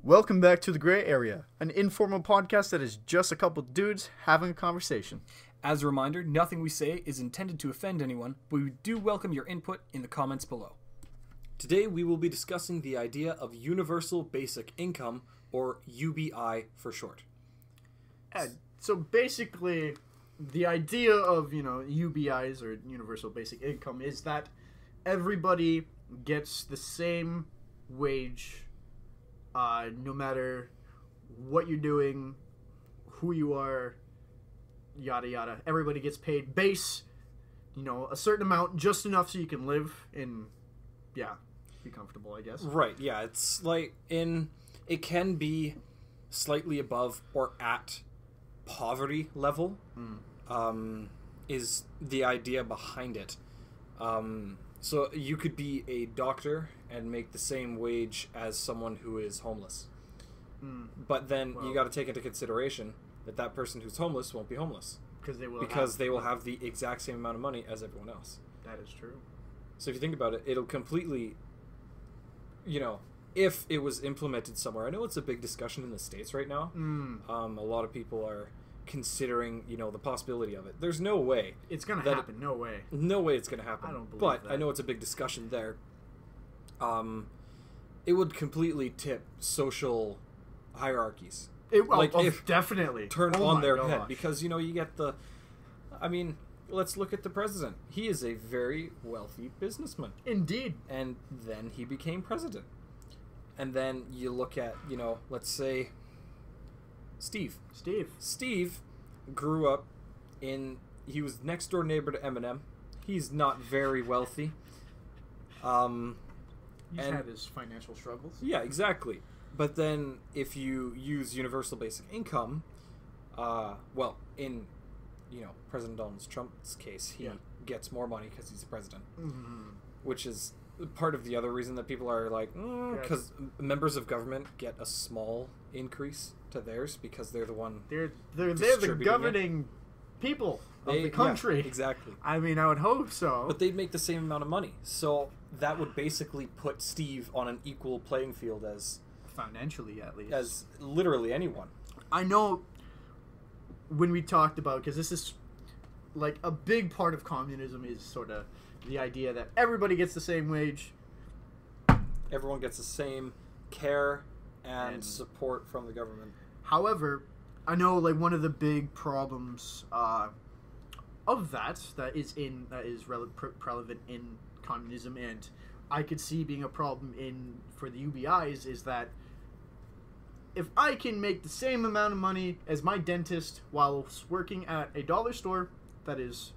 Welcome back to The Gray Area, an informal podcast that is just a couple dudes having a conversation. As a reminder, nothing we say is intended to offend anyone, but we do welcome your input in the comments below. Today we will be discussing the idea of Universal Basic Income, or UBI for short. So basically, the idea of, UBIs or Universal Basic Income is that everybody gets the same wage no matter what you're doing, who you are, yada yada. Everybody gets paid base, a certain amount, just enough so you can live and, be comfortable, I guess. Right, yeah, it's like it can be slightly above or at poverty level, is the idea behind it. So you could be a doctor and make the same wage as someone who is homeless. But then you got to take into consideration that person who's homeless won't be homeless. Because they will have the exact same amount of money as everyone else. That is true. So if you think about it, it'll completely, if it was implemented somewhere. I know it's a big discussion in the States right now. A lot of people are considering, the possibility of it. There's no way. It's going to happen. No way. No way it's going to happen. I don't believe But that. I know it's a big discussion there. It would completely tip social hierarchies. Definitely. Turn on their head. Because, you get let's look at the president. He is a very wealthy businessman. Indeed. And then he became president. And then you look at, let's say Steve. Steve grew up he was next door neighbor to Eminem. He's not very wealthy. He's had his financial struggles. Yeah, exactly. But then if you use universal basic income, in President Donald Trump's case, he gets more money because he's the president, which is part of the other reason that people are like, because members of government get a small increase to theirs because they're the one they're the governing people of the country. Yeah, exactly. I would hope so. But they'd make the same amount of money, so that would basically put Steve on an equal playing field as financially, at least, as literally anyone. I know when we talked about, because this is like a big part of communism is sort of the idea that everybody gets the same wage, everyone gets the same care and support from the government. However, I know one of the big problems of that is relevant in communism, and I could see being a problem for the UBIs, is that if I can make the same amount of money as my dentist while working at a dollar store that is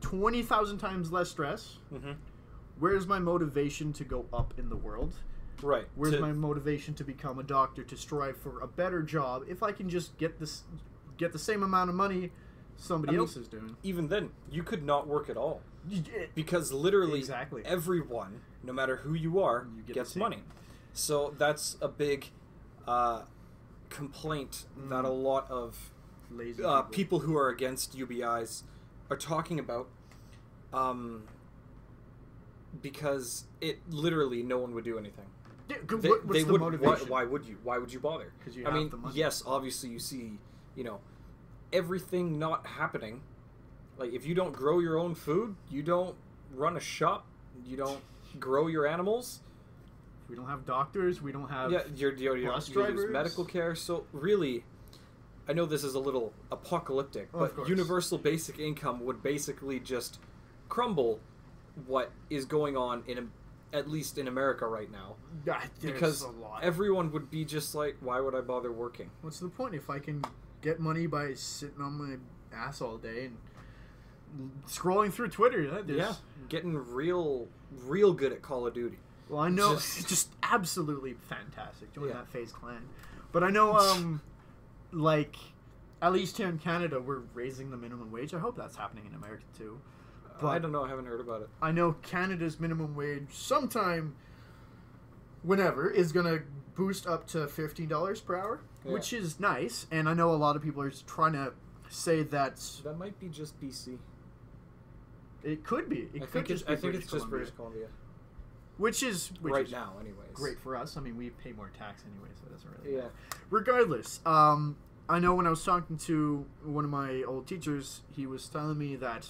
20,000 times less stress, where's my motivation to go up in the world? Right. Where's my motivation to become a doctor, to strive for a better job, if I can just get the same amount of money somebody else is doing? Even then, you could not work at all. Because literally everyone, no matter who you are, gets money. So that's a big complaint that a lot of lazy people who are against UBIs are talking about, because it literally no one would do anything. What's the motivation? Why would you? Why would you bother? Because you have the money. Yes, obviously you see, everything not happening. Like, if you don't grow your own food, you don't run a shop, you don't grow your animals. We don't have doctors. We don't have you bus drivers. Use medical care. So really, I know this is a little apocalyptic, but universal basic income would basically just crumble what is going on at least in America right now. Because everyone would be just like, why would I bother working? What's the point if I can get money by sitting on my ass all day and scrolling through Twitter? Getting real good at Call of Duty. Well, I know it's just absolutely fantastic. Join that FaZe clan. But I know, at least here in Canada, we're raising the minimum wage. I hope that's happening in America too. But I don't know. I haven't heard about it. I know Canada's minimum wage sometime, whenever, is going to boost up to $15 per hour, which is nice. And I know a lot of people are trying to say that might be just BC. It could be. I think it's just British Columbia. which is right now, anyways. great for us. I mean, we pay more tax anyway, so it doesn't really matter. Yeah. Regardless, I know when I was talking to one of my old teachers, he was telling me that,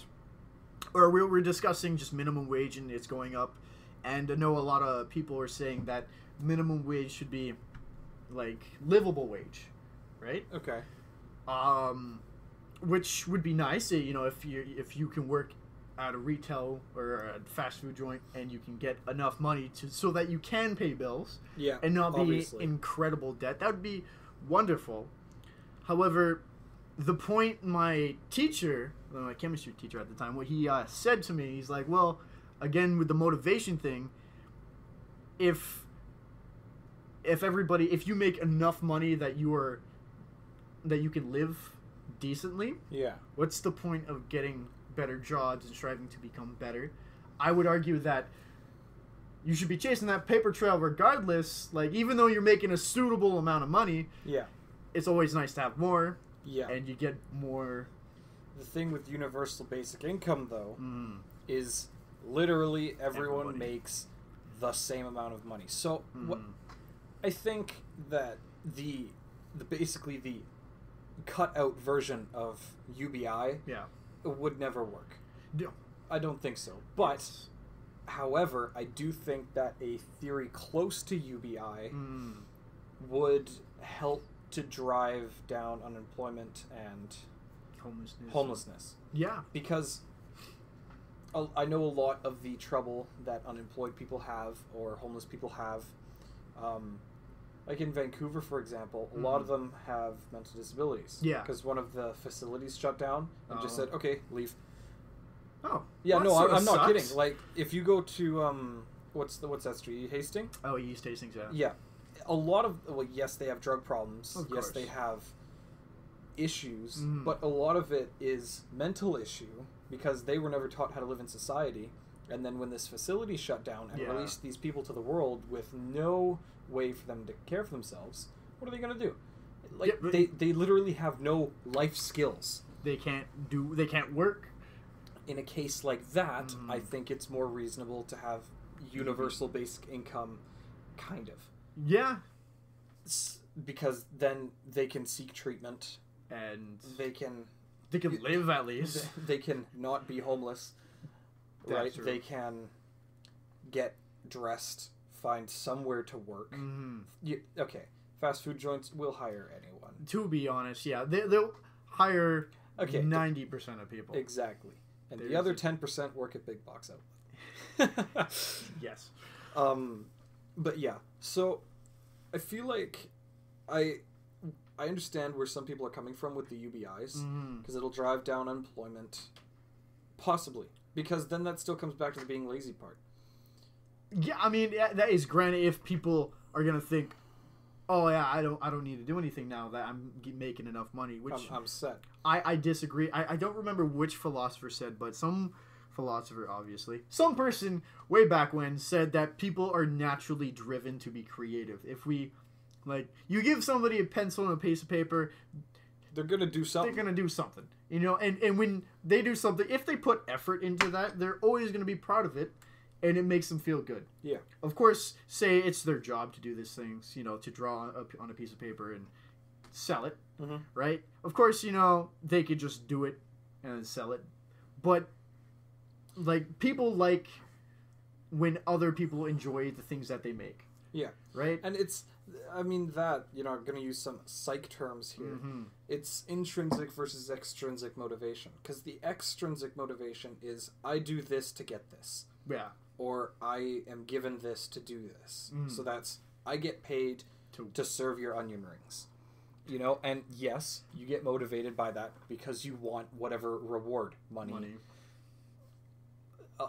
or we were discussing just minimum wage and it's going up, and I know a lot of people are saying that minimum wage should be like livable wage, right? Okay. Which would be nice, you know, if you can work at a retail or a fast food joint and you can get enough money so that you can pay bills, Yeah. and not obviously. be in incredible debt. That would be wonderful. However, the point my chemistry teacher at the time, what he said to me, he's like, well, again with the motivation thing, if you make enough money that you can live decently, Yeah. what's the point of getting better jobs and striving to become better? I would argue that you should be chasing that paper trail regardless. Like, even though you're making a suitable amount of money, Yeah. it's always nice to have more, Yeah. and you get more. The thing with universal basic income, though, is literally everyone Everybody. makes the same amount of money. So what I think that the basically the cut out version of UBI Yeah. would never work. No. I don't think so. But however, I do think that a theory close to UBI would help to drive down unemployment and homelessness. Yeah. Because I know a lot of the trouble that unemployed people have or homeless people have. Like in Vancouver, for example, a lot of them have mental disabilities. Yeah. Because one of the facilities shut down and just said, okay, leave. Oh. Yeah, well, no, that sorta I'm not sucks. kidding. Like, if you go to, what's that street? Hastings? Oh, East Hastings, yeah. Yeah. A lot of, well, yes, they have drug problems. Of Yes, course. they have issues. But a lot of it is mental issue because they were never taught how to live in society. And then when this facility shut down and released these people to the world with no way for them to care for themselves, what are they going to do? Like, they literally have no life skills. They can't work. In a case like that, I think it's more reasonable to have universal basic income, kind of. Yeah. Because then they can seek treatment. And They can live at least. they can not be homeless. That's Right? true. They can get dressed, find somewhere to work. Okay, fast food joints will hire anyone. To be honest, yeah. They'll hire Okay, 90% of people. Exactly. And the There's other a- 10% work at big box outlets. Yes. But yeah, so I feel like I understand where some people are coming from with the UBIs because it'll drive down unemployment, possibly, because then that still comes back to the being lazy part. Yeah, I mean, that is granted if people are gonna think, oh yeah, I don't need to do anything now that I'm making enough money, which I'm set. I disagree. I don't remember which philosopher said, but some philosopher, obviously, some person way back when said that people are naturally driven to be creative. If we, like, you give somebody a pencil and a piece of paper, They're gonna do something. they're gonna do something, you know. And when they do something, if they put effort into that, they're always gonna be proud of it, and it makes them feel good. Yeah. Of course, say it's their job to do these things, you know, to draw on a piece of paper and sell it, right? Of course, you know, they could just do it and then sell it. But, like, people like when other people enjoy the things that they make, Yeah. right? And it's, I mean, that, you know, I'm going to use some psych terms here. It's intrinsic versus extrinsic motivation. Because the extrinsic motivation is, I do this to get this. Yeah. Or I am given this to do this. So that's, I get paid to serve your onion rings. You know, and yes, you get motivated by that because you want whatever reward, money.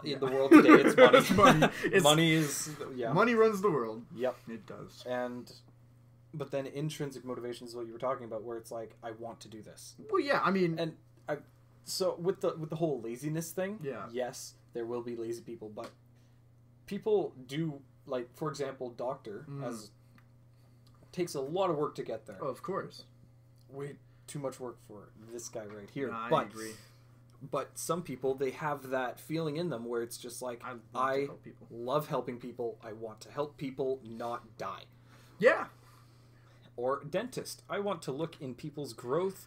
In the world today, it's money. It's money. Money is, yeah. Money runs the world. Yep. It does. But then intrinsic motivation is what you were talking about, where it's like, I want to do this. Well, yeah, I mean... And so with the whole laziness thing, Yeah. yes, there will be lazy people, but people do, like, for example, doctor takes a lot of work to get there. Oh, of course. Way too much work for this guy right here. I but agree. But some people, they have that feeling in them where it's just like, I love to I help people. love helping people. I want to help people not die. Yeah. Or dentist. I want to look in people's gross,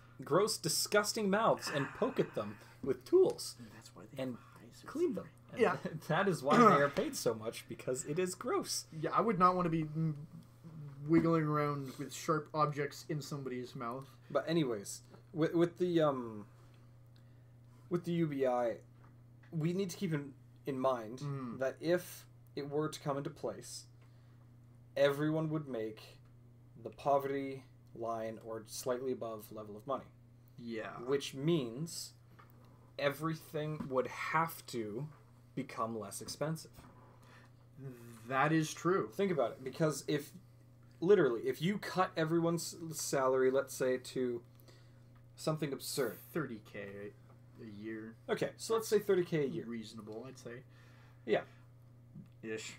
disgusting mouths and poke at them with tools That's why they and have eyes. clean them. And Yeah. that is why they are paid so much, because it is gross. Yeah, I would not want to be wiggling around with sharp objects in somebody's mouth. But anyways, with the UBI, we need to keep in mind that if it were to come into place, everyone would make the poverty line or slightly above level of money. Yeah. Which means everything would have to become less expensive. That is true. Think about it, because if you cut everyone's salary, let's say, to something absurd. 30K a year. Okay, so let's say 30K a year. Reasonable, I'd say. Yeah. Ish.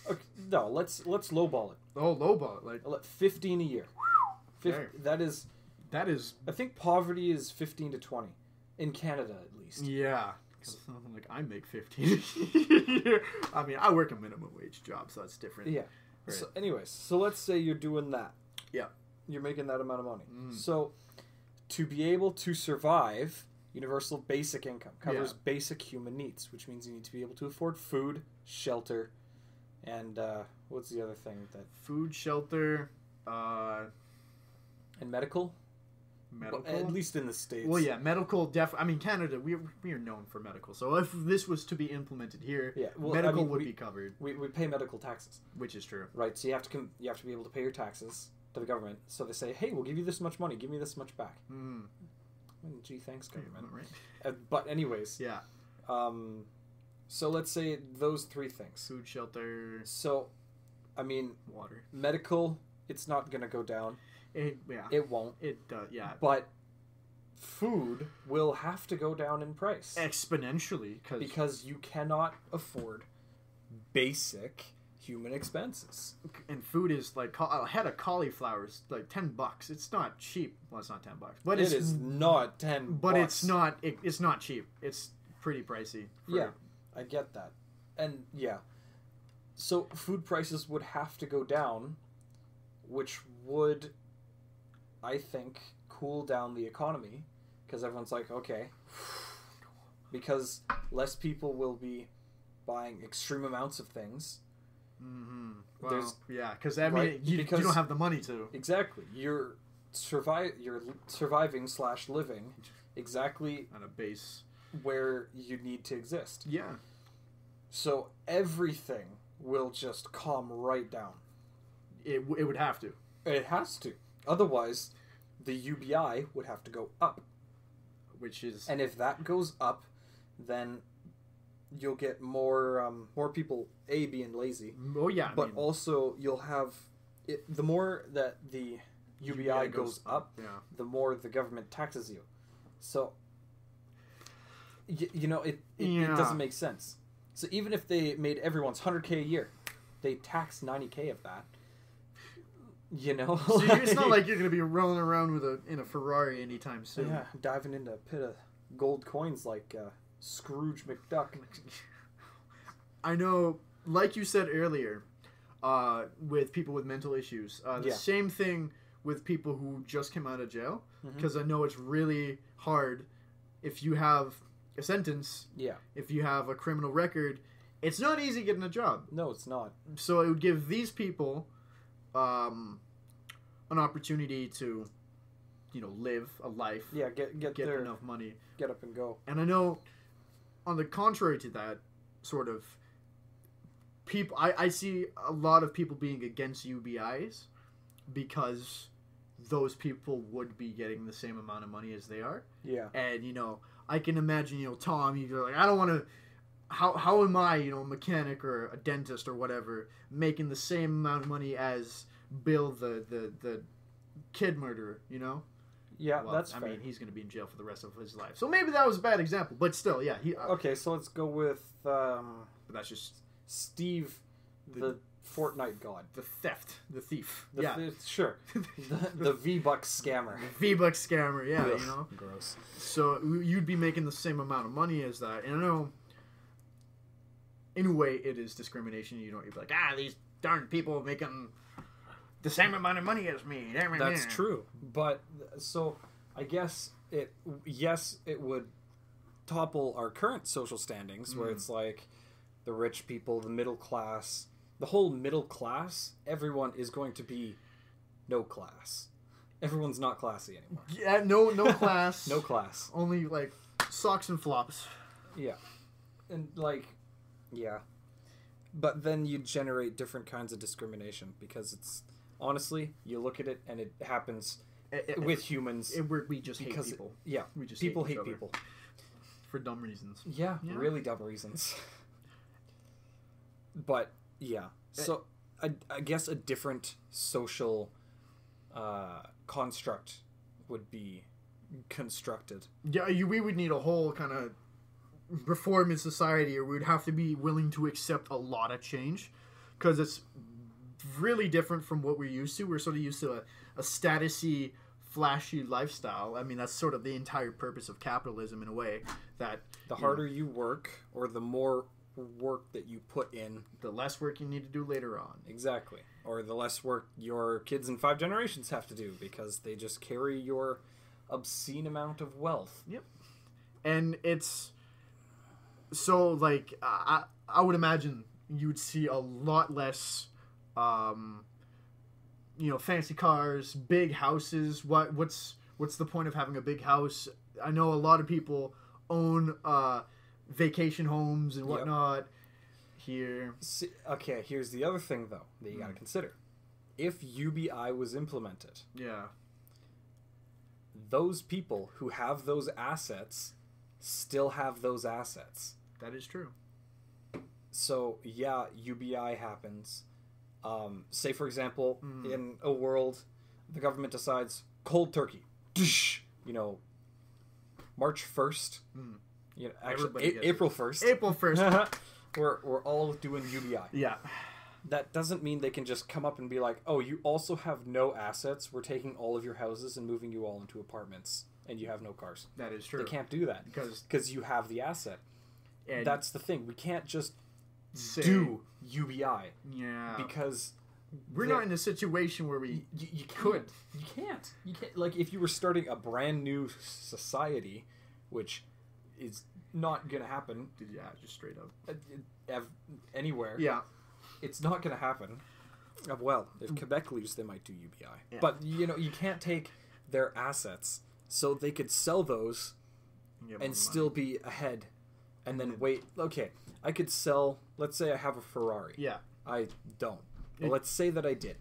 Okay, no, let's lowball it. Oh, lowball. Like, 15 a year. Fair. That is, I think poverty is 15 to 20 in Canada at least. yeah. 'Cause, like, I make 15 a year. I mean, I work a minimum wage job, so that's different. Yeah. Right. So anyways, so let's say you're doing that. Yeah. You're making that amount of money. Mm. So to be able to survive, universal basic income covers basic human needs, which means you need to be able to afford food, shelter, and what's the other thing that Food, shelter, and medical? medical. Well, at least in the States. Well, yeah, medical. I mean, Canada, we are known for medical. So if this was to be implemented here, Yeah, well, medical I mean, would be covered, We pay medical taxes, which is true. right? So you have to be able to pay your taxes to the government. So they say, hey, we'll give you this much money. Give me this much back. Mm. Gee, thanks, government. Right. But anyways, Yeah. so let's say those three things. Food, shelter, So, I mean, water. medical, it's not gonna go down. Yeah. It won't. It does. Yeah. But food will have to go down in price Exponentially, because you cannot afford basic human expenses. and food is like a head of cauliflower is like $10. It's not cheap. Well, it's not $10, but It is not 10. But bucks. it's not. It's not cheap. It's pretty pricey. Yeah, I get that, and yeah. So food prices would have to go down, which would, I think, cool down the economy, because everyone's like, okay, because less people will be buying extreme amounts of things. Mm-hmm. There's- Well, yeah, because I mean, right, you because- don't have the money to. Exactly, you're surviving / living exactly On a base. where you need to exist. Yeah. So everything will just calm right down. It would have to. It has to. Otherwise, the UBI would have to go up. Which is. And if that goes up, then you'll get more people being lazy. Oh, yeah. I But mean, also, you'll have... the more that the UBI goes up, Yeah. the more the government taxes you. So, it Yeah. doesn't make sense. So even if they made everyone's 100K a year, they tax 90K of that. You know? So it's not like you're going to be rolling around in a Ferrari anytime soon. Yeah, diving into a pit of gold coins like Scrooge McDuck. I know, like you said earlier, with people with mental issues, the same thing with people who just came out of jail, because I know it's really hard if you have a sentence, Yeah. if you have a criminal record, it's not easy getting a job. No, it's not. So it would give these people an opportunity to, live a life, Yeah, get their enough money. get up and go. And I know, on the contrary to that, sort of, people, I see a lot of people being against UBIs because those people would be getting the same amount of money as they are. Yeah. And, I can imagine, Tom, you're like, I don't want to, how am I, a mechanic or a dentist or whatever, making the same amount of money as Bill, the kid murderer, Yeah, Well, that's I fair. mean, he's going to be in jail for the rest of his life. So maybe that was a bad example, but still, yeah. Okay, so let's go with But that's just Steve, the Fortnite god. The theft, the thief. Sure. The V-Bucks scammer. V-Bucks scammer, yeah, Ugh, you know. gross. So you'd be making the same amount of money as that, and I know. In a way, it is discrimination. You'd be like, these darn people making the same amount of money as me. That's true, but so I guess it would topple our current social standings, where it's like the rich people, the middle class, the whole middle class. Everyone is going to be no class. Everyone's not classy anymore. Yeah, no class. No class. Only like socks and flops. Yeah, and like, yeah, but then you generate different kinds of discrimination because it's honestly, you look at it and it happens with humans. We just hate people. Yeah, we just people hate hate people for dumb reasons. Yeah, really dumb reasons. But yeah, so I guess a different social construct would be constructed. Yeah, we would need a whole kind of reform in society, or we'd have to be willing to accept a lot of change, because it's really different from what we're used to. We're sort of used to a statusy, flashy lifestyle. I mean, that's sort of the entire purpose of capitalism in a way. That the harder you work, or the more work that you put in, the less work you need to do later on. Exactly. Or the less work your kids in 5 generations have to do, because they just carry your obscene amount of wealth. Yep. And it's so like I would imagine you'd see a lot less fancy cars, big houses. What's the point of having a big house? I know a lot of people own vacation homes and whatnot here. See, okay, here's the other thing though that you got to consider. If UBI was implemented, those people who have those assets still have those assets. That is true. So yeah, UBI happens. Say for example, in a world, the government decides cold turkey. March 1st. Actually, April 1st. April 1st. we're all doing UBI. Yeah. That doesn't mean they can just come up and be like, oh, you also have no assets. We're taking all of your houses and moving you all into apartments, and you have no cars. That is true. They can't do that because you have the asset. And that's the thing. We can't just do UBI. Yeah. Because we're not in a situation where you could. You can't. Like, if you were starting a brand new society, which is not going to happen. Yeah, just straight up. Anywhere. Yeah. It's not going to happen. Well, if Quebec leaves, they might do UBI. Yeah. But, you can't take their assets, so they could sell those and still be ahead. And then wait. Okay, I could sell, let's say I have a Ferrari. Yeah. I don't. But let's say that I did.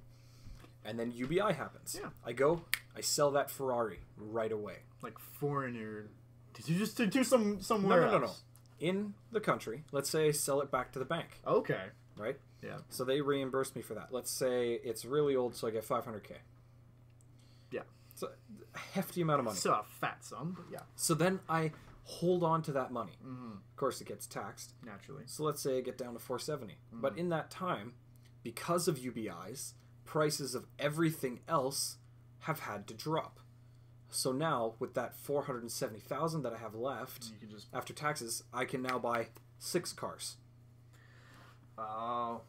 And then UBI happens. Yeah. I sell that Ferrari right away. Like foreigner. Did you just do somewhere else? No. In the country, let's say I sell it back to the bank. Okay. Right? Yeah. So they reimburse me for that. Let's say it's really old, so I get $500K. Yeah. It's a hefty amount of money. So a fat sum, but yeah. So then I hold on to that money. Mm-hmm. Of course, it gets taxed. Naturally. So let's say I get down to $470. Mm-hmm. But in that time, because of UBIs, prices of everything else have had to drop. So now, with that $470,000 that I have left after taxes, I can now buy 6 cars. Oh,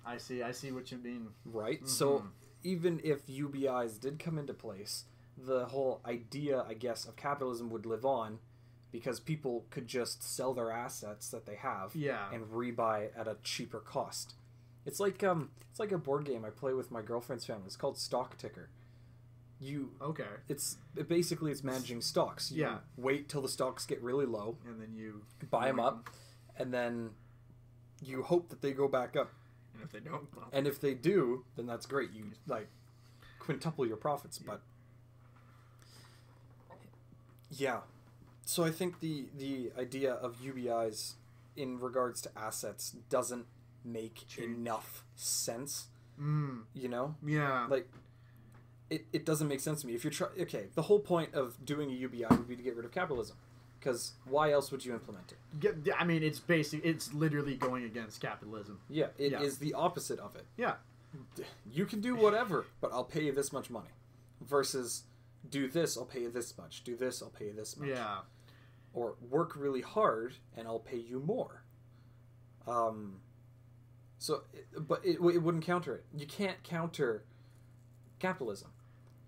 I see what you mean. Right? Mm-hmm. So even if UBIs did come into place, the whole idea, I guess, of capitalism would live on, because people could just sell their assets that they have and rebuy at a cheaper cost. It's like a board game I play with my girlfriend's family. It's called Stock Ticker. It's managing stocks. You wait till the stocks get really low, and then you buy them up, and then you hope that they go back up. And if they don't, well. And if they do, then that's great. You quintuple your profits. But so I think the idea of UBIs in regards to assets doesn't make enough sense. Yeah. Like, it doesn't make sense to me. If you're the whole point of doing a UBI would be to get rid of capitalism, Because why else would you implement it? I mean, it's basic. It's literally going against capitalism. Yeah, it is the opposite of it. Yeah. You can do whatever, but I'll pay you this much money. Versus, do this, I'll pay you this much. Do this, I'll pay you this much. Yeah. Or work really hard, and I'll pay you more. But it wouldn't counter it. You can't counter capitalism.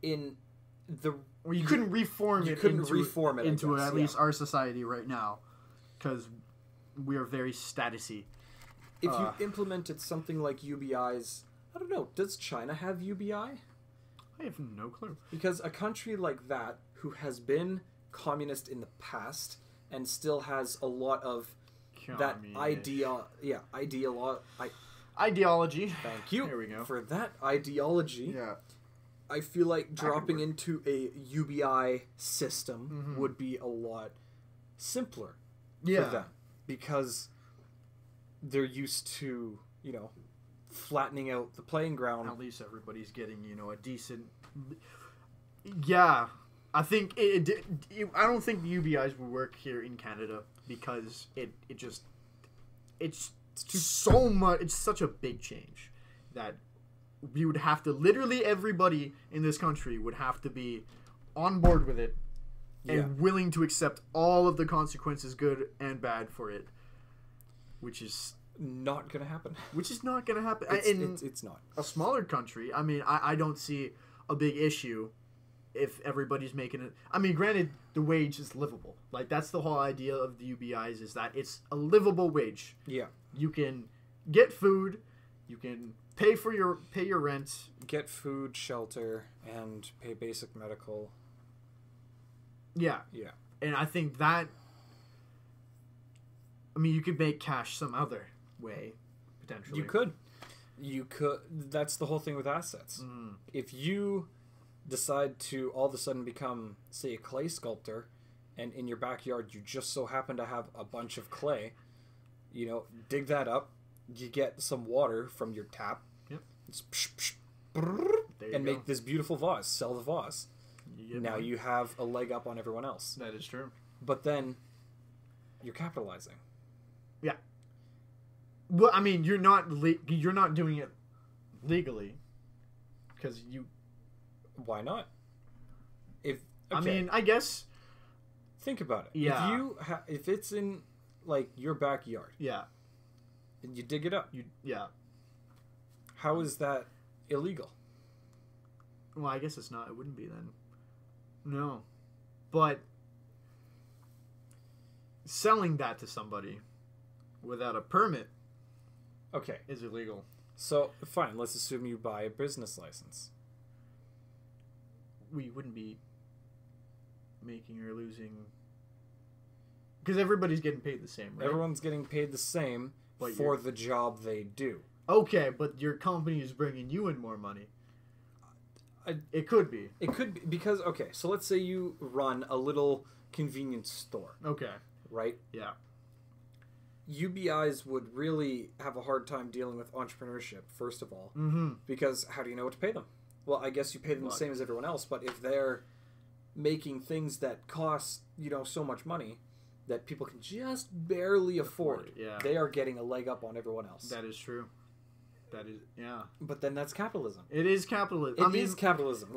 Well, you couldn't reform it. Into at least our society right now, because we are very statusy. If you implemented something like UBIs, I don't know. Does China have UBI? I have no clue. Because a country like that, who has been communist in the past and still has a lot of that ideology. Thank you. There we go. For that ideology, Yeah. I feel like dropping into a UBI system would be a lot simpler for them, because they're used to, flattening out the playing ground. At least everybody's getting, a decent. Yeah, I think I don't think the UBIs will work here in Canada because it's so much. It's such a big change that we would have to literally everybody in this country would have to be on board with it and willing to accept all of the consequences, good and bad, for it, which is not gonna happen. It's not a smaller country. I mean, I don't see a big issue if everybody's making it. I mean, granted, the wage is livable. Like, that's the whole idea of the UBIs, is that it's a livable wage. Yeah. You can get food, you can pay your rent, get food, shelter, and pay basic medical. Yeah. Yeah. And I think that, I mean, you could make cash some other way, potentially. You could. That's the whole thing with assets. If you decide to all of a sudden become, say, a clay sculptor, and in your backyard you just so happen to have a bunch of clay, dig that up, you get some water from your tap, and make this beautiful vase, sell the vase. Now you have a leg up on everyone else. That is true. But then you're capitalizing. Yeah. Well, I mean, you're not doing it legally, because you. Why not? I mean, I guess. Think about it. Yeah. If it's in like your backyard. Yeah. And you dig it up. Yeah. How is that illegal? Well, I guess it's not. It wouldn't be then. No. But selling that to somebody without a permit is illegal. So, fine. Let's assume you buy a business license. We wouldn't be making or losing, because everybody's getting paid the same, right? Everyone's getting paid the same for the job they do. Okay, but your company is bringing you in more money. It could be. It could be because, so let's say you run a little convenience store. Okay. Right? Yeah. UBIs would really have a hard time dealing with entrepreneurship, first of all. Because how do you know what to pay them? Well, I guess you pay them the same as everyone else, but if they're making things that cost, so much money that people can just barely afford, they are getting a leg up on everyone else. That is true. That is, yeah. But then that's capitalism. It is capitalism. It is capitalism.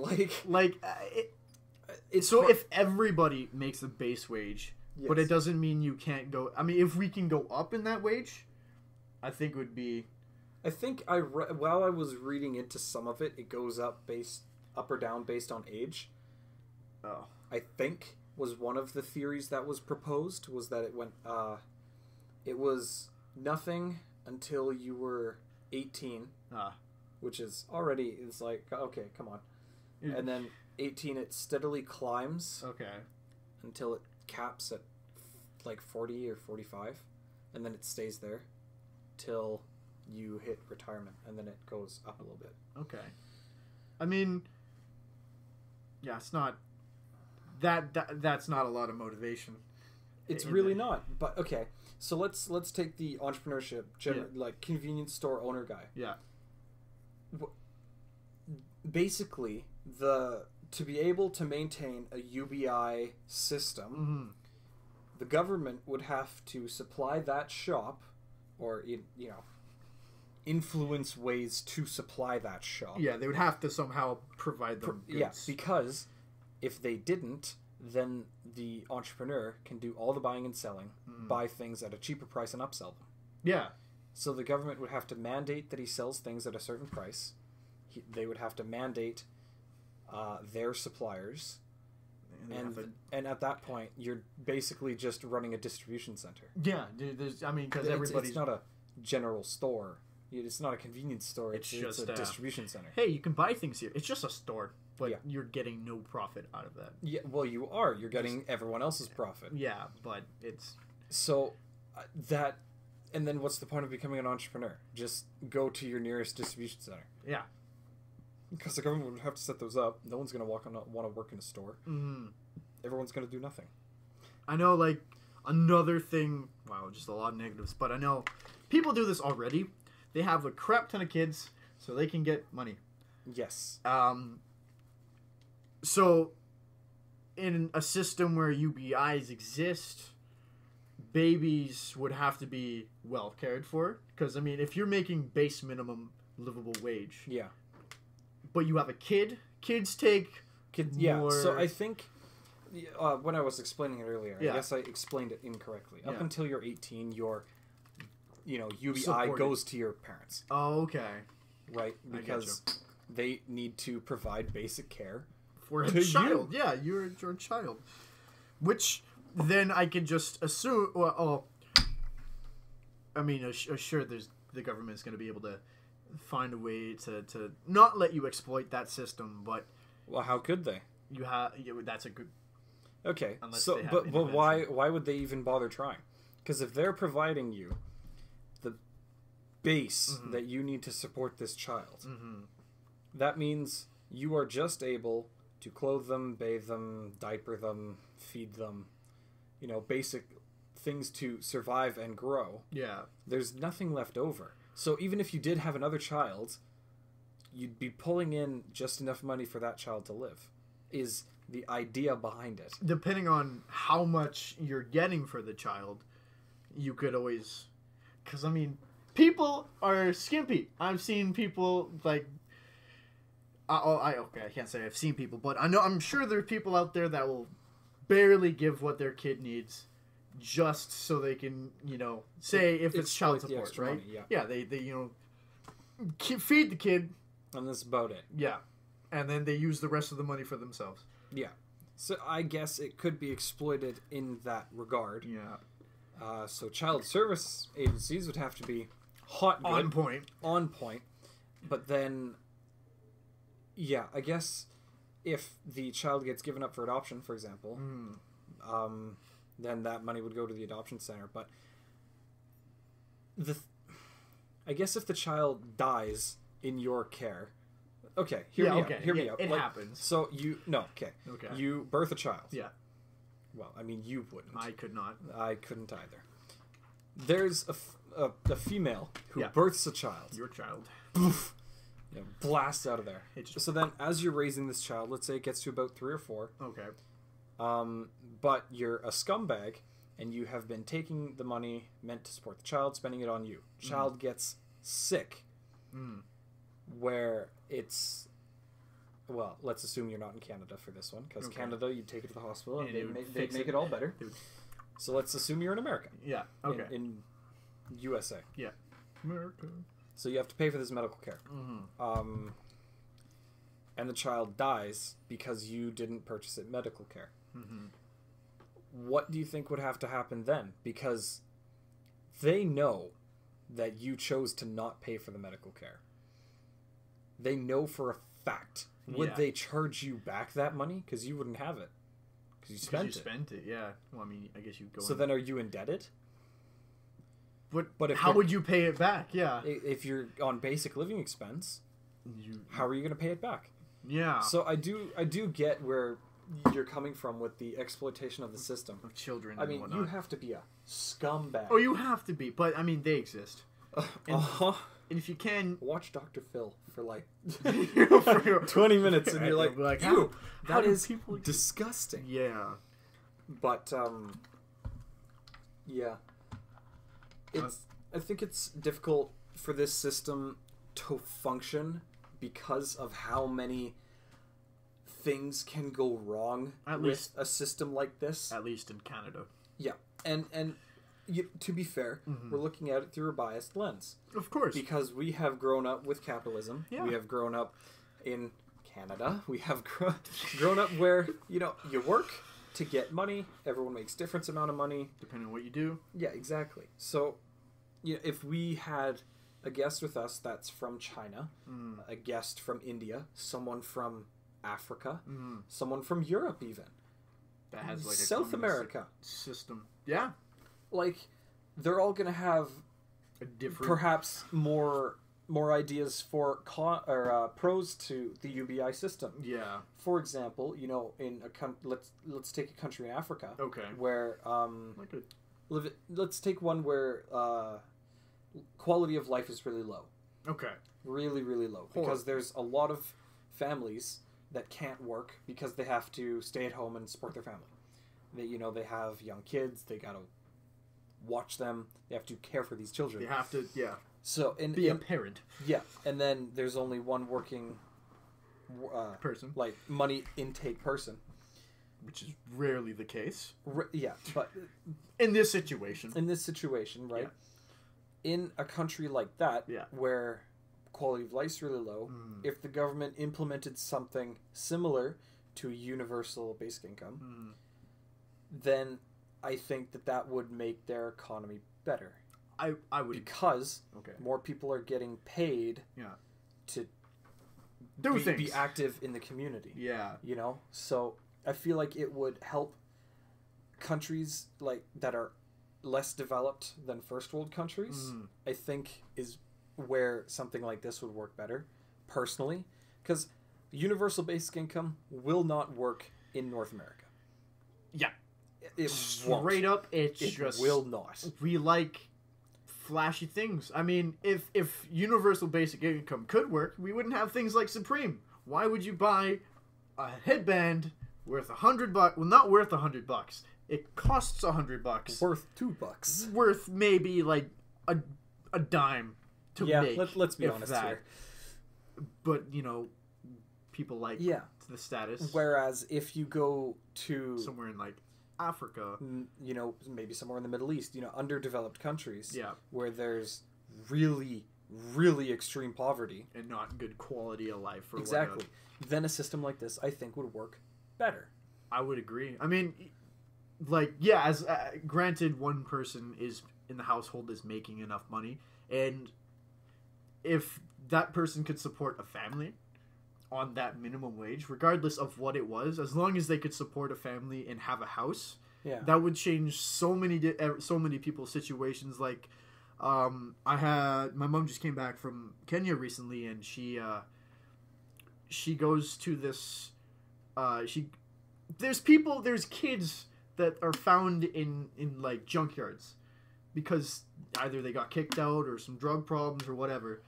If everybody makes the base wage, but it doesn't mean you can't go. I mean, if we can go up in that wage, I think would be. I think while I was reading into some of it, it goes up or down based on age. Oh. I think was one of the theories that was proposed, was that it went. It was nothing until you were 18, which is already, it's like, okay, come on. And then 18, it steadily climbs. Okay. Until it caps at like 40 or 45, and then it stays there till you hit retirement, and then it goes up a little bit. Okay. I mean, yeah, it's not that's not a lot of motivation. It's really not. But okay, so let's take the entrepreneurship, like convenience store owner guy. Yeah. Basically, to be able to maintain a UBI system, the government would have to supply that shop, or influence ways to supply that shop. Yeah, they would have to somehow provide them goods. Yeah, because if they didn't, then the entrepreneur can do all the buying and selling, buy things at a cheaper price and upsell them. Yeah. So the government would have to mandate that he sells things at a certain price. They would have to mandate their suppliers. And at that point, you're basically just running a distribution center. Yeah, dude, because everybody's... It's not a general store. It's not a convenience store. It's just a distribution center. Hey, you can buy things here. It's just a store, but Yeah. you're getting no profit out of that. Yeah, well, you are. You're getting everyone else's profit. Yeah, but it's... So that... And then what's the point of becoming an entrepreneur? Just go to your nearest distribution center. Yeah. Because the government would have to set those up. No one's going to want to work in a store. Mm-hmm. Everyone's going to do nothing. I know, like, another thing... Wow, just a lot of negatives. But I know people do this already. They have a crap ton of kids so they can get money. Yes. So, in a system where UBIs exist, babies would have to be well cared for. Because, I mean, if you're making base minimum livable wage, Yeah. but you have a kid, kids take Yeah. more... So I think when I was explaining it earlier, Yeah. I guess I explained it incorrectly. Up Yeah. until you're 18, your UBI Supported. goes to your parents, Oh, okay. right? I Because they need to provide basic care. For a To child. Yeah, you're a child. Which, then I can just assume... Well, I mean, sure, the government's going to be able to find a way to not let you exploit that system, but Well, how could they? you have... Yeah, that's a good... Okay, Unless so they have but intervention. why would they even bother trying? Because if they're providing you the base Mm-hmm. that you need to support this child, that means you are just able to clothe them, bathe them, diaper them, feed them, basic things to survive and grow. Yeah. There's nothing left over. So even if you did have another child, you'd be pulling in just enough money for that child to live, is the idea behind it. Depending on how much you're getting for the child, you could always... Because, I mean, people are skimpy. I've seen people, like... okay, I can't say I've seen people, but I'm sure there are people out there that will barely give what their kid needs just so they can, say if it's child Exploit the support, extra right? money, yeah. Yeah, they feed the kid, And that's about it. yeah, and then they use the rest of the money for themselves. Yeah. So I guess it could be exploited in that regard. Yeah. So child service agencies would have to be hot good, On point. on point. But then, yeah, I guess if the child gets given up for adoption, for example, then that money would go to the adoption center. But I guess if the child dies in your care, okay, hear me out. It happens. So okay. You birth a child. Yeah, Well, I mean, you wouldn't. I could not. I couldn't either. There's a female who Yeah. births a child. Your child. Poof, blasts out of there. It just- So then, as you're raising this child, let's say it gets to about 3 or 4, Okay. but you're a scumbag, and you have been taking the money meant to support the child, spending it on you. Child gets sick, where it's... Well, let's assume you're not in Canada for this one, because Okay. Canada, you'd take it to the hospital, and And it would they'd fix make it. it all better. They would- So let's assume you're in America. Yeah. Okay. In USA. Yeah. America. So you have to pay for this medical care. And the child dies because you didn't purchase it medical care. What do you think would have to happen then? Because they know that you chose to not pay for the medical care. They know for a fact. Would Yeah. they charge you back that money? Because you wouldn't have it. Because you Because you spent it. spent it, yeah. Well, I mean, I guess you go. So then are you indebted? but if how you're- would you pay it back? Yeah. If you're on basic living expense, how are you going to pay it back? Yeah. So I do get where you're coming from with the exploitation of the system. Of children. I and mean, whatnot. you have to be a scumbag. Oh, you have to be, but I mean, they exist. Uh-huh. And if you can, Watch Dr. Phil for like For- 20 minutes, and you're like, You'll be like, ew, how that do is people- disgusting. yeah. But Yeah. I think it's difficult for this system to function because of how many things can go wrong At with least- a system like this. At least in Canada. Yeah. And to be fair, we're looking at it through a biased lens. Of course. Because we have grown up with capitalism. Yeah. We have grown up in Canada. We have grown up where, you work to get money. Everyone makes different amount of money. Depending on what you do. Yeah, exactly. So, if we had a guest with us that's from China, a guest from India, someone from Africa, someone from Europe even, That has like a South communist America, system. Yeah. like, they're all going to have A different. perhaps more ideas for pros to the UBI system. Yeah. For example, in let's take a country in Africa. Okay. Where Like a, let's take one where quality of life is really low. okay. Really, really low. Because there's a lot of families that can't work because they have to stay at home and support their family. They have young kids, they gotta watch them, they have to care for these children. You have to, yeah, So be a parent yeah, and then there's only one working person, like money intake person. which is rarely the case Yeah, but in this situation. in this situation, right? In a country like that, Yeah. where quality of life's really low, if the government implemented something similar to a universal basic income, then I think that would make their economy better. I would. Because Okay. more people are getting paid Yeah. to Do things. be active in the community. Yeah. So I feel like it would help countries like that are less developed than first world countries. I think is where something like this would work better, personally, because universal basic income will not work in North America. Yeah. It Straight won't. up, it It will not. We like flashy things. I mean, if universal basic income could work, we wouldn't have things like Supreme. Why would you buy a headband worth $100? Well, not worth $100. It costs $100. Worth $2. Worth maybe like a dime to Yeah, make. let's be if honest that. here. But people like Yeah. the status. Whereas if you go to Somewhere in like Africa. maybe somewhere in the Middle East, underdeveloped countries, Yeah. where there's really, really extreme poverty, And not good quality of life. Or exactly, then a system like this, I think, would work better. I would agree. I mean, like, yeah, as granted, one person is in the household is making enough money, and if that person could support a family on that minimum wage, regardless of what it was, as long as they could support a family and have a house, Yeah. that would change so many people's situations. Like, my mom just came back from Kenya recently, and she goes to this, there's kids that are found in like junkyards because either they got kicked out or some drug problems or whatever,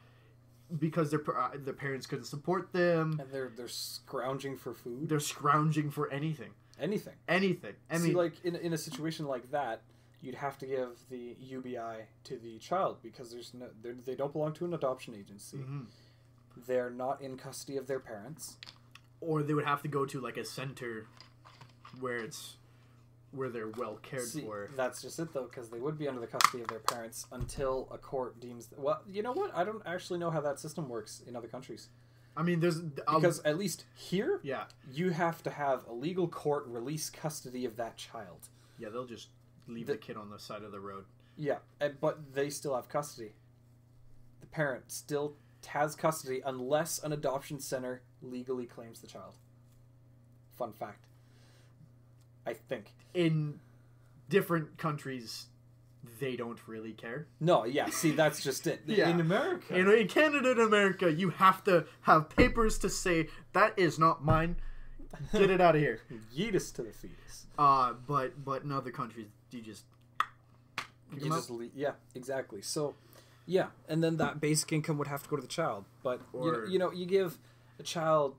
because their parents couldn't support them. And they're scrounging for food. They're scrounging for anything. Anything. I See, mean, like in a situation like that, you'd have to give the UBI to the child because they don't belong to an adoption agency. They're not in custody of their parents. or they would have to go to like a center where they're well cared for. That's just it though, because they would be under the custody of their parents until a court deems. Well, you know what? I don't actually know how that system works in other countries. I mean, there's Because at least here, yeah, you have to have a legal court release custody of that child. yeah, they'll just leave the kid on the side of the road. Yeah, but they still have custody. The parent still has custody unless an adoption center legally claims the child. Fun fact. I think. In different countries, they don't really care. No, yeah, see, that's just it. Yeah. In America. In Canada and America, you have to have papers to say, that is not mine. Get it out of here. Yeetus to the fetus. But in other countries, you just... You just yeah, exactly. So, yeah, and then that basic income would have to go to the child. But, Or- you give a child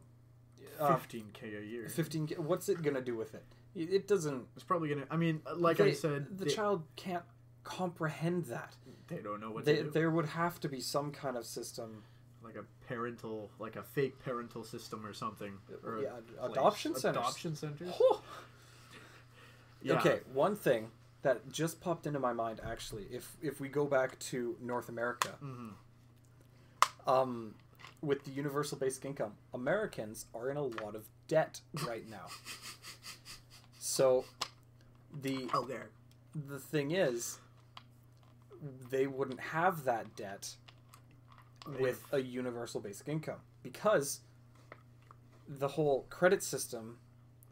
15K a year. 15. What's it gonna do with it? It doesn't. It's probably gonna. I mean, like I said, the child can't comprehend that. They don't know what to do. There would have to be some kind of system, like a fake parental system or something, or adoption centers. Adoption centers. Yeah. Okay, one thing that just popped into my mind actually, if we go back to North America, with the universal basic income, Americans are in a lot of debt right now. So the thing is, they wouldn't have that debt with a universal basic income because the whole credit system.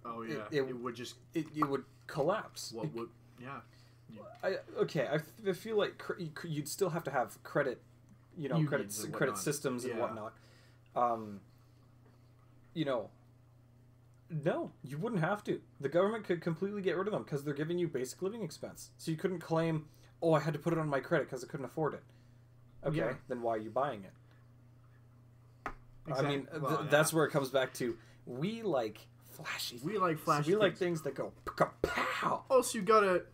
Oh yeah, it would just it would collapse. What would I feel like you'd still have to have credit, credit systems and whatnot. No, you wouldn't have to. The government could completely get rid of them because they're giving you basic living expense. So you couldn't claim, oh, I had to put it on my credit because I couldn't afford it. Okay, then why are you buying it? Exactly. I mean, that's where it comes back to. We like flashy things. We like flashy like things that go pow. Also, you gotta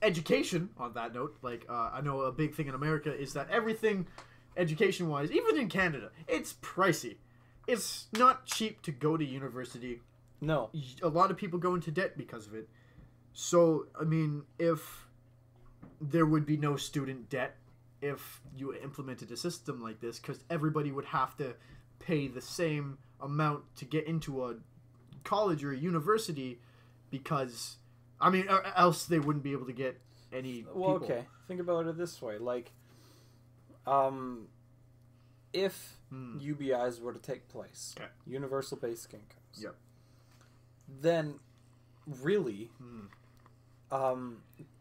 education on that note. Like I know a big thing in America is that everything education wise, even in Canada, it's pricey. It's not cheap to go to university. No. A lot of people go into debt because of it. So, I mean, if there would be no student debt if you implemented a system like this, because everybody would have to pay the same amount to get into a college or a university, because, I mean, or else they wouldn't be able to get any Well, people. okay. Think about it this way. Like, if UBIs were to take place, universal basic incomes, then really,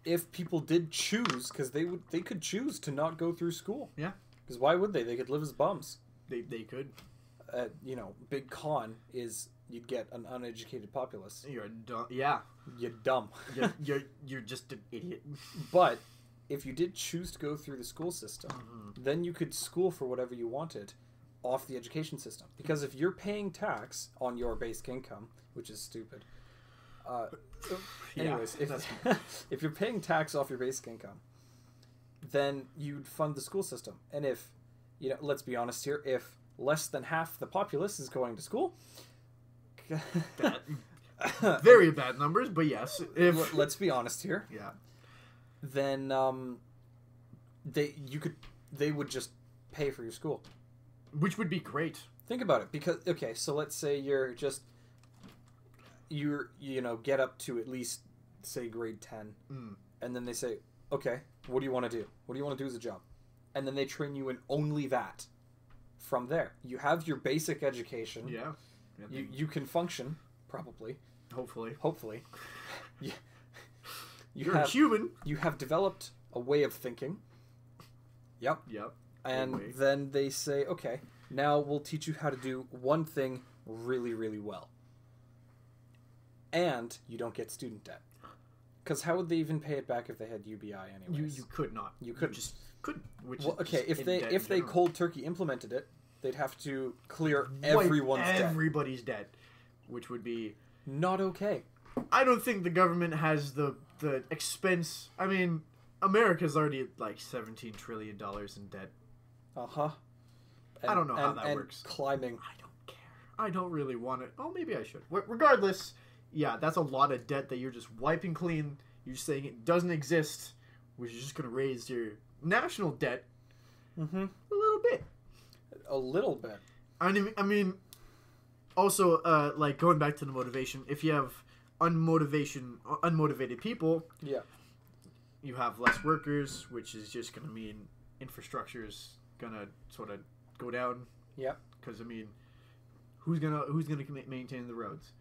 if people did choose, because they could choose to not go through school. Yeah. Because why would they? They could live as bums. They could. Big con is you'd get an uneducated populace. You're dumb. Yeah. You're dumb. You're just an idiot. But if you did choose to go through the school system, then you could school for whatever you wanted off the education system. Because if you're paying tax on your basic income, which is stupid. Anyways, if you're paying tax off your basic income, then you'd fund the school system. And if, let's be honest here, if less than half the populace is going to school... Very bad numbers, but yes. Let's be honest here. Yeah. Then they would just pay for your school, which would be great. Think about it, because so let's say you're get up to at least say grade 10, and then they say, okay, what do you want to do? What do you want to do as a job? And then they train you in only that. From there, you have your basic education. Yeah. You can function probably. Hopefully. Yeah. You're a human. You have developed a way of thinking. Yep. And then they say, okay, now we'll teach you how to do one thing really, really well. And you don't get student debt. Because how would they even pay it back if they had UBI anyways? You could not. You could. Just couldn't. If they cold turkey implemented it, they'd have to clear everyone's debt. Everybody's debt. Which would be... not okay. I don't think the government has the expense. I mean, America's already at like $17 trillion in debt. I don't know how that works. Climbing. I don't care. I don't really want it. Oh, maybe I should. Regardless, yeah, that's a lot of debt that you're just wiping clean. You're saying it doesn't exist, which is just going to raise your national debt a little bit. A little bit. I mean, also, like going back to the motivation, if you have unmotivated people, you have less workers, which is just going to mean infrastructure is going to sort of go down. Yeah. Because I mean, who's gonna maintain the roads?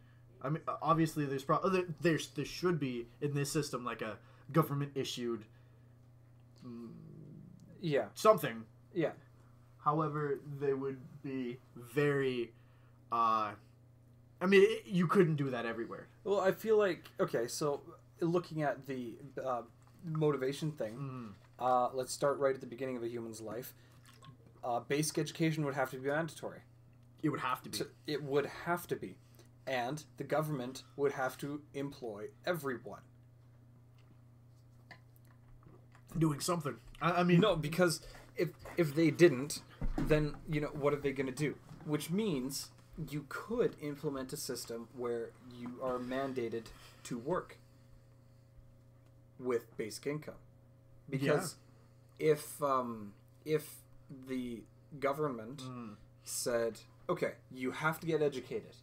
I mean, obviously there should be in this system like a government issued something. Yeah. However, they would be very I mean, you couldn't do that everywhere. Well, I feel like, so looking at the motivation thing, let's start right at the beginning of a human's life. Basic education would have to be mandatory. It would have to be. It would have to be. And the government would have to employ everyone. Doing something. I mean... No, because if they didn't, then, what are they going to do? Which means you could implement a system where you are mandated to work with basic income. Because if the government said, okay, you have to get educated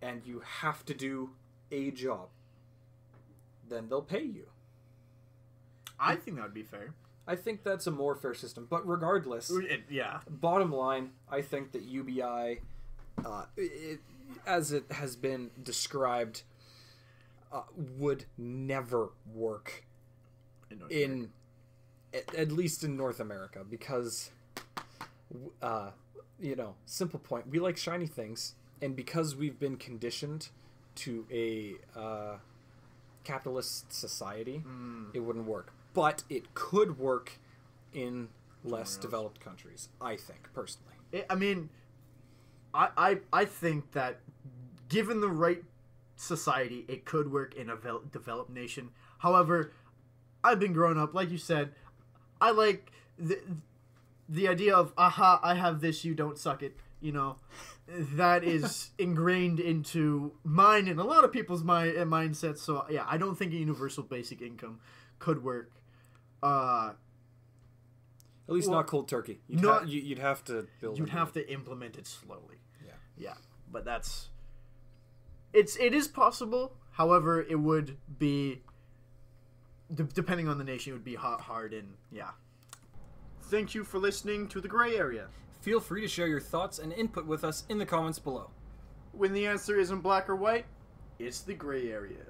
and you have to do a job, then they'll pay you. I think that would be fair. I think that's a more fair system. But regardless, Yeah. bottom line, I think that UBI, as it has been described, would never work in at least in North America, because simple point, we like shiny things, and because we've been conditioned to a capitalist society, it wouldn't work. But it could work in less developed countries, I think, personally. I mean, I think that given the right society, it could work in a developed nation. However, I've been growing up, like you said, I like the idea of, aha, I have this, you don't suck it, that is ingrained into mine and a lot of people's mindsets. So yeah, I don't think a universal basic income could work. At least not cold turkey. You'd have to build. You'd have to implement it slowly. Yeah. But it is possible. However, it would be, depending on the nation, it would be hard and yeah. Thank you for listening to The Gray Area. Feel free to share your thoughts and input with us in the comments below. When the answer isn't black or white, it's the gray area.